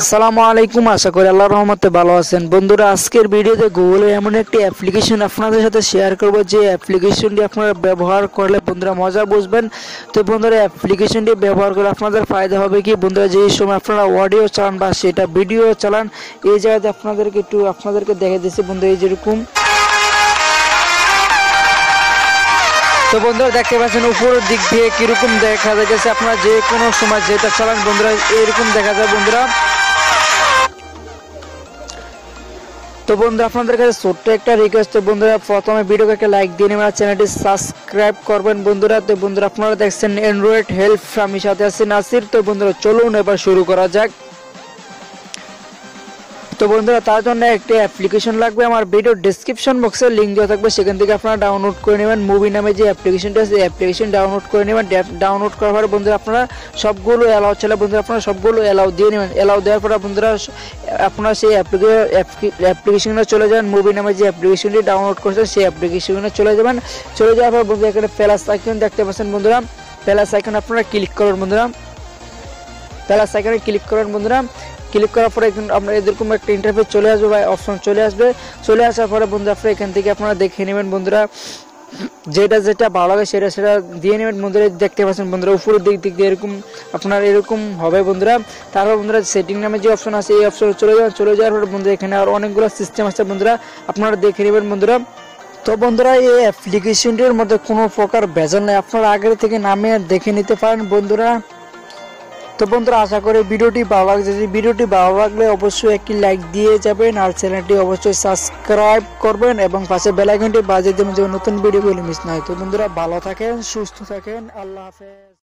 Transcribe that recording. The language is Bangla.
আসসালামু আলাইকুম, আশা করি আল্লাহর রহমতে ভালো আছেন। বন্ধুরা, আজকের ভিডিওতে গুগলের এমন একটি অ্যাপ্লিকেশন আপনাদের সাথে শেয়ার করব, যে অ্যাপ্লিকেশনটি আপনারা ব্যবহার করলে বন্ধুরা মজা বুঝবেন। তো বন্ধুরা, অ্যাপ্লিকেশনটি ব্যবহার করে আপনাদের ফায়দা হবে কি বন্ধুরা, যে সময় আপনারা অডিও চালান বা সেটা ভিডিও চালান, এই জায়গাতে আপনাদেরকে দেখে দিচ্ছি বন্ধুরা। এই যেরকম তো বন্ধুরা দেখতে পাচ্ছেন উপরের দিক দিয়ে কিরকম দেখা যাচ্ছে, আপনারা যে কোনো সময় যেটা চালান বন্ধুরা এরকম দেখা যায় বন্ধুরা। তো বন্ধুরা, আপনাদের কাছে ছোট্ট একটা রিকোয়েস্ট, বন্ধুরা প্রথমে ভিডিওকে একটা লাইক দিয়ে নেবেন আর চ্যানেলটি সাবস্ক্রাইব করবেন বন্ধুরা। তো বন্ধুরা, আপনারা দেখছেন অ্যান্ড্রয়েড হেল্প, আমি সাথে আছি নাসির। তো বন্ধুরা চলুন এবার শুরু করা যাক। তো বন্ধুরা, তার জন্য একটি অ্যাপ্লিকেশন লাগবে, আমার ভিডিও ডেসক্রিপশন বক্সে লিঙ্ক দেওয়া থাকবে, সেখান থেকে আপনারা ডাউনলোড করে নেবেন। মুভি নামে যে অ্যাপ্লিকেশনটা আছে এই অ্যাপ্লিকেশন ডাউনলোড করে নেবেন। ডাউনলোড করার পরে বন্ধুরা আপনারা সবগুলো অ্যালাউ ছিল বন্ধুরা, আপনারা সবগুলো অ্যালাউ দিয়ে নেবেন। অ্যালাউ দেওয়ার পরে বন্ধুরা আপনারা সেই অ্যাপ্লিকেশনে চলে যাবেন। মুভি নামে যে অ্যাপ্লিকেশনটি ডাউনলোড করছেন সেই অ্যাপ্লিকেশনে চলে যাবেন। চলে যাওয়ার পর বন্ধুরা এখানে প্লাস আইকন দেখতে পাচ্ছেন বন্ধুরা, প্লাস আইকন আপনারা ক্লিক করুন বন্ধুরা। প্লাস আইকনে ক্লিক করুন বন্ধুরা। ক্লিক করার পরে আপনার এরকম একটা ইন্টারফেস চলে আসবে বা অপশন চলে আসবে। চলে আসার পরে বন্ধুরা আপনারা এখান থেকে আপনারা দেখে নেবেন বন্ধুরা, যেটা ভালো লাগে সেটা দিয়ে নেবেন বন্ধুরা। দেখতে পাচ্ছেন বন্ধুরা উপরের দিক দিয়ে এরকম আপনার এরকম হবে বন্ধুরা। তারপর বন্ধুরা সেটিং নামে যে অপশন আছে এই অপশনে চলে যাওয়ার পরে বন্ধুরা এখানে আর অনেকগুলো সিস্টেম আছে বন্ধুরা, আপনারা দেখে নেবেন বন্ধুরা। তো বন্ধুরা, এই অ্যাপ্লিকেশনটির মধ্যে কোনো প্রকার ভেজাল নেই, আপনারা আগে থেকে নামে দেখে নিতে পারেন বন্ধুরা। তো বন্ধুরা, আশা করি ভিডিওটি ভালো লাগছে। যদি ভিডিওটি ভালো লাগলে অবশ্যই একটি লাইক দিয়ে যাবেন আর চ্যানেলটি অবশ্যই সাবস্ক্রাইব করবেন এবং পাশে বেল আইকনটি বাজিয়ে দেবেন, যে নতুন ভিডিওগুলো মিস না হয়। তো বন্ধুরা ভালো থাকেন, সুস্থ থাকেন, আল্লাহ হাফেজ।